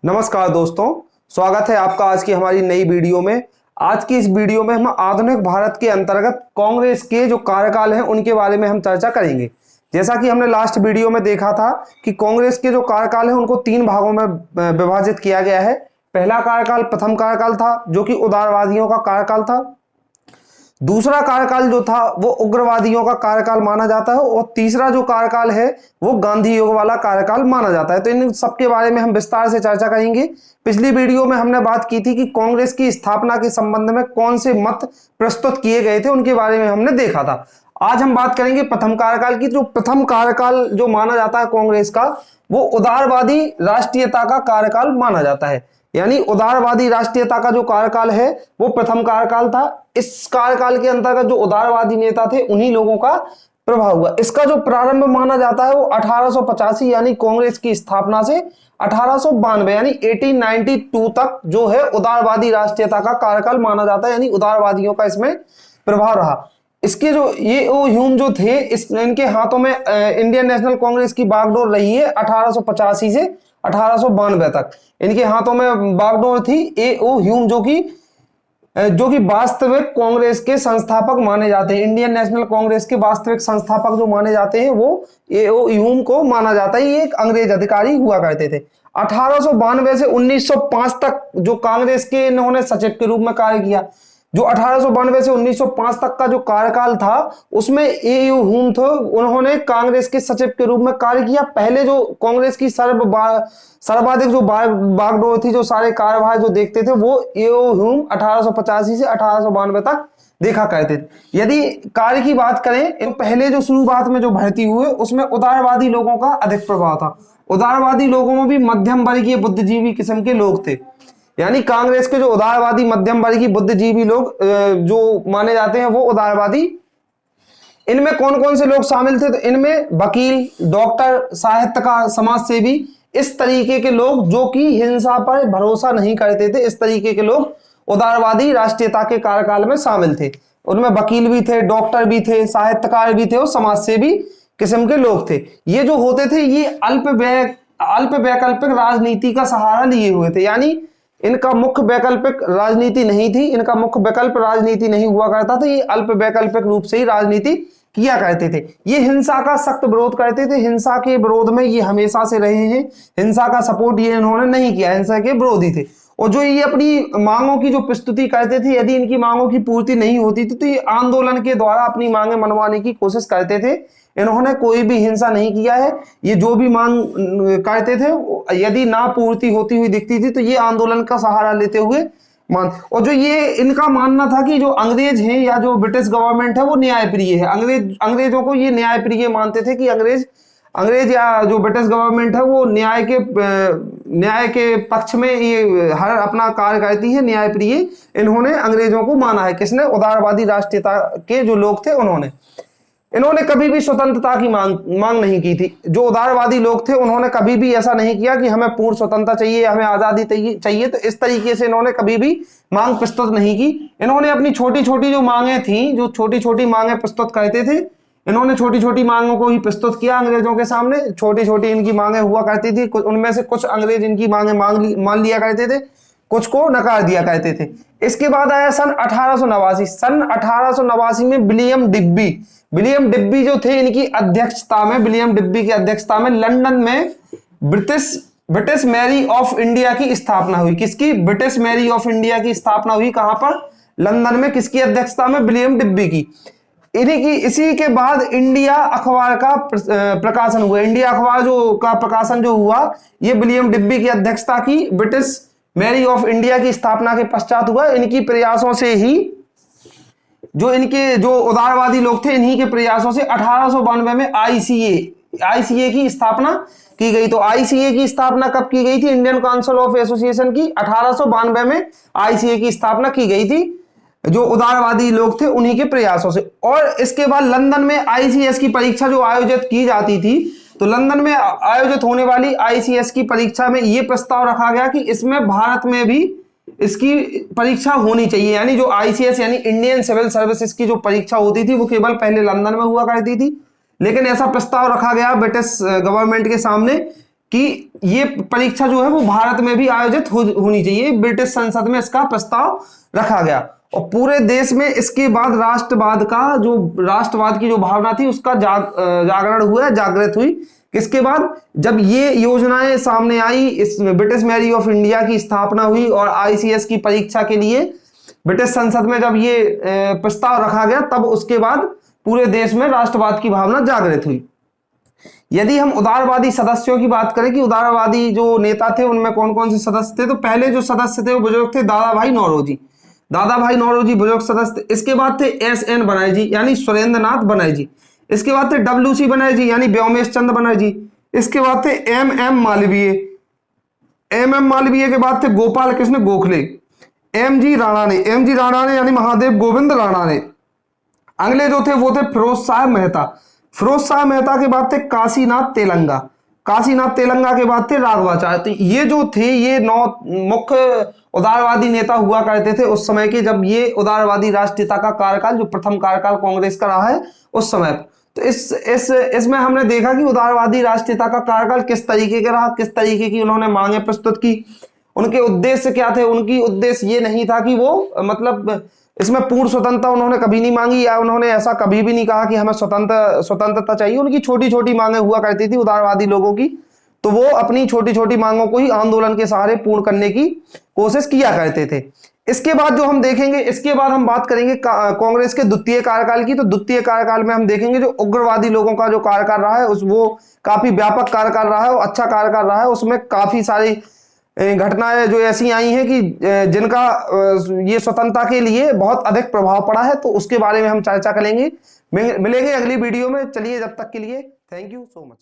नमस्कार दोस्तों, स्वागत है आपका आज की हमारी नई वीडियो में। आज की इस वीडियो में हम आधुनिक भारत के अंतर्गत कांग्रेस के जो कार्यकाल हैं उनके बारे में हम चर्चा करेंगे। जैसा कि हमने लास्ट वीडियो में देखा था कि कांग्रेस के जो कार्यकाल हैं उनको 3 भागों में विभाजित किया गया है। पहला कार्यकाल प्रथम कार्यकाल था जो कि उदारवादियों का कार्यकाल था। दूसरा कार्यकाल जो था वो उग्रवादियों का कार्यकाल माना जाता है और तीसरा जो कार्यकाल है वो गांधी युग वाला कार्यकाल माना जाता है। तो इन सबके बारे में हम विस्तार से चर्चा करेंगे। पिछली वीडियो में हमने बात की थी कि कांग्रेस की स्थापना के संबंध में कौन से मत प्रस्तुत किए गए थे, उनके बारे में हमने देखा था। आज हम बात करेंगे प्रथम कार्यकाल की। जो प्रथम कार्यकाल जो माना जाता है कांग्रेस का, वो उदारवादी राष्ट्रीयता का कार्यकाल माना जाता है। यानी उदारवादी राष्ट्रीयता का जो कार्यकाल है वो प्रथम कार्यकाल था। इस कार्यकाल के अंतर्गत जो उदारवादी नेता थे उन्हीं लोगों का प्रभाव हुआ। इसका जो प्रारंभ माना जाता है वो 1885 यानी कांग्रेस की स्थापना से 1892 यानी 1892 तक जो है उदारवादी राष्ट्रीयता का कार्यकाल माना जाता है। यानी उदारवादियों का इसमें प्रभाव रहा। इसके जो ये ह्यूम जो थे, इनके हाथों में इंडियन नेशनल कांग्रेस की बागडोर रही है 1885 से 1892 तक। इनके हाथों में बागडोर थी। ए.ओ. ह्यूम जो कि वास्तविक कांग्रेस के संस्थापक माने जाते हैं। इंडियन नेशनल कांग्रेस के वास्तविक संस्थापक जो माने जाते हैं वो ए.ओ. ह्यूम को माना जाता है। ये एक अंग्रेज अधिकारी हुआ करते थे। 1892 से 1905 तक जो कांग्रेस के इन्होंने सचिव के रूप में कार्य किया। जो 1892 से 1905 तक का जो कार्यकाल था उसमें ए.ओ. ह्यूम थे, उन्होंने कांग्रेस के सचिव के रूप में कार्य किया। पहले जो कांग्रेस की सर्वाधिक जो बागडोर थी, जो सारे कार्यभार जो देखते थे, वो ए.ओ. ह्यूम 1885 से 1892 तक देखा करते थे। यदि कार्य की बात करें, इन पहले जो शुरुआत में जो भर्ती हुए उसमें उदारवादी लोगों का अधिक प्रभाव था। उदारवादी लोगों में भी मध्यम वर्गीय बुद्धिजीवी किस्म के लोग थे। यानी कांग्रेस के जो उदारवादी मध्यम वर्गीय बुद्धिजीवी लोग जो माने जाते हैं वो उदारवादी, इनमें कौन कौन से लोग शामिल थे? तो इनमें वकील, डॉक्टर, साहित्यकार, समाज सेवी, इस तरीके के लोग जो कि हिंसा पर भरोसा नहीं करते थे, इस तरीके के लोग उदारवादी राष्ट्रीयता के कार्यकाल में शामिल थे। उनमें वकील भी थे, डॉक्टर भी थे, साहित्यकार भी थे और समाज सेवी किस्म के लोग थे। ये जो होते थे ये अल्प वैकल्पिक राजनीति का सहारा लिए हुए थे। यानी इनका मुख्य वैकल्पिक राजनीति नहीं थी, इनका मुख्य विकल्प राजनीति नहीं हुआ करता था। ये अल्प वैकल्पिक रूप से ही राजनीति किया करते थे। ये हिंसा का सख्त विरोध करते थे। हिंसा के विरोध में ये हमेशा से रहे हैं। हिंसा का सपोर्ट ये इन्होंने नहीं किया, हिंसा के विरोधी थे। और जो ये अपनी मांगों की जो प्रस्तुति करते थे, यदि इनकी मांगों की पूर्ति नहीं होती थी तो ये आंदोलन के द्वारा अपनी मांगे मनवाने की कोशिश करते थे। इन्होंने कोई भी हिंसा नहीं किया है। ये जो भी मांग करते थे, यदि ना पूर्ति होती हुई दिखती थी तो ये आंदोलन का सहारा लेते हुए और जो ये इनका मानना था कि जो अंग्रेज हैं या जो ब्रिटिश गवर्नमेंट है वो न्यायप्रिय है। अंग्रेजों को ये न्यायप्रिय मानते थे कि अंग्रेज या जो ब्रिटिश गवर्नमेंट है वो न्याय के पक्ष में ये हर अपना कार्य करती है, न्यायप्रिय इन्होंने अंग्रेजों को माना है। किसने? उदारवादी राष्ट्रीयता के जो लोग थे इन्होंने कभी भी स्वतंत्रता की मांग नहीं की थी। जो उदारवादी लोग थे उन्होंने कभी भी ऐसा नहीं किया कि हमें पूर्ण स्वतंत्रता चाहिए, हमें आजादी चाहिए। तो इस तरीके से इन्होंने कभी भी मांग प्रस्तुत नहीं की। इन्होंने अपनी छोटी छोटी जो मांगे थी, जो छोटी छोटी मांगे प्रस्तुत करते थे, इन्होंने छोटी छोटी मांगों को ही प्रस्तुत किया अंग्रेजों के सामने। छोटी छोटी इनकी मांगे हुआ करती थी। उनमें से कुछ अंग्रेज इनकी मांगे मान लिया करते थे, कुछ को नकार दिया करते थे। इसके बाद आया सन 1889। सन 1889 में विलियम डिब्बी जो थे, इनकी अध्यक्षता में, विलियम डिब्बी की अध्यक्षता में लंदन में ब्रिटिश मैरी ऑफ इंडिया की स्थापना हुई। किसकी? ब्रिटिश मैरी ऑफ इंडिया की स्थापना हुई। कहां पर? लंदन में। किसकी अध्यक्षता में? विलियम डिब्बी की। इसी के बाद इंडिया अखबार का प्रकाशन हुआ। इंडिया अखबार का प्रकाशन जो हुआ ये विलियम डिब्बी की अध्यक्षता की ब्रिटिश मैरी ऑफ इंडिया की स्थापना के पश्चात हुआ। इनकी प्रयासों से ही जो उदारवादी लोग थे, इन्हीं के प्रयासों से 1892 में आईसीए की स्थापना की गई। तो आईसीए की स्थापना कब की गई थी? इंडियन काउंसिल ऑफ एसोसिएशन की 1892 में आईसीए की स्थापना की गई थी, जो उदारवादी लोग थे उन्हीं के प्रयासों से। और इसके बाद लंदन में आईसीएस की परीक्षा जो आयोजित की जाती थी, तो लंदन में आयोजित होने वाली आईसीएस की परीक्षा में यह प्रस्ताव रखा गया कि इसमें भारत में भी इसकी परीक्षा होनी चाहिए। यानी जो आईसीएस यानी इंडियन सिविल सर्विसेज की जो परीक्षा होती थी वो केवल पहले लंदन में हुआ करती थी, लेकिन ऐसा प्रस्ताव रखा गया ब्रिटिश गवर्नमेंट के सामने कि ये परीक्षा जो है वो भारत में भी आयोजित होनी चाहिए। ब्रिटिश संसद में इसका प्रस्ताव रखा गया और पूरे देश में इसके बाद राष्ट्रवाद की जो भावना थी उसका जागरण हुआ, जागृत हुई। किसके बाद? जब ये योजनाएं सामने आई, इस ब्रिटिश मैरी ऑफ इंडिया की स्थापना हुई और आईसीएस की परीक्षा के लिए ब्रिटिश संसद में जब ये प्रस्ताव रखा गया, तब उसके बाद पूरे देश में राष्ट्रवाद की भावना जागृत हुई। यदि हम उदारवादी सदस्यों की बात करें कि उदारवादी जो नेता थे उनमें कौन कौन से सदस्य थे, तो पहले जो सदस्य थे वो बुजुर्ग थे दादा भाई नौरोजी बुजुर्ग सदस्य। इसके बाद थे एसएन बनर्जी यानी सुरेंद्र नाथ बनर्जी। इसके बाद थे डब्ल्यूसी बनर्जी यानी व्योमेश चंद्र बनर्जी। इसके बाद थे एमएम मालवीय के बाद थे गोपाल कृष्ण गोखले। एमजी राणा यानी महादेव गोविंद राणा ने। अगले जो थे वो थे फिरोज शाह मेहता के बाद थे काशीनाथ तेलंगा के बाद थे राघवाचार्य। तो ये जो थे ये 9 मुख्य उदारवादी नेता हुआ करते थे उस समय के, जब ये उदारवादी राष्ट्रीयता का कार्यकाल, जो प्रथम कार्यकाल कांग्रेस का रहा है उस समय। तो इसमें हमने देखा कि उदारवादी राष्ट्रीयता का कार्यकाल किस तरीके का रहा, किस तरीके की उन्होंने मांगे प्रस्तुत की, उनके उद्देश्य क्या थे। उनकी उद्देश्य ये नहीं था कि वो मतलब इसमें पूर्ण स्वतंत्रता उन्होंने कभी नहीं मांगी, या उन्होंने ऐसा कभी भी नहीं कहा कि हमें स्वतंत्रता चाहिए। उनकी छोटी छोटी मांगे हुआ करती थी उदारवादी लोगों की, तो वो अपनी छोटी छोटी मांगों को ही आंदोलन के सहारे पूर्ण करने की कोशिश किया करते थे। इसके बाद जो हम देखेंगे, इसके बाद हम बात करेंगे कांग्रेस के द्वितीय कार्यकाल की। तो द्वितीय कार्यकाल में हम देखेंगे जो उग्रवादी लोगों का जो कार्यकाल रहा है वो काफी व्यापक कार्यकाल रहा है और अच्छा कार्यकाल रहा है। उसमें काफी सारी घटनाएं जो ऐसी आई हैं कि जिनका ये स्वतंत्रता के लिए बहुत अधिक प्रभाव पड़ा है, तो उसके बारे में हम चर्चा करेंगे। मिलेंगे अगली वीडियो में। चलिए, जब तक के लिए थैंक यू सो मच।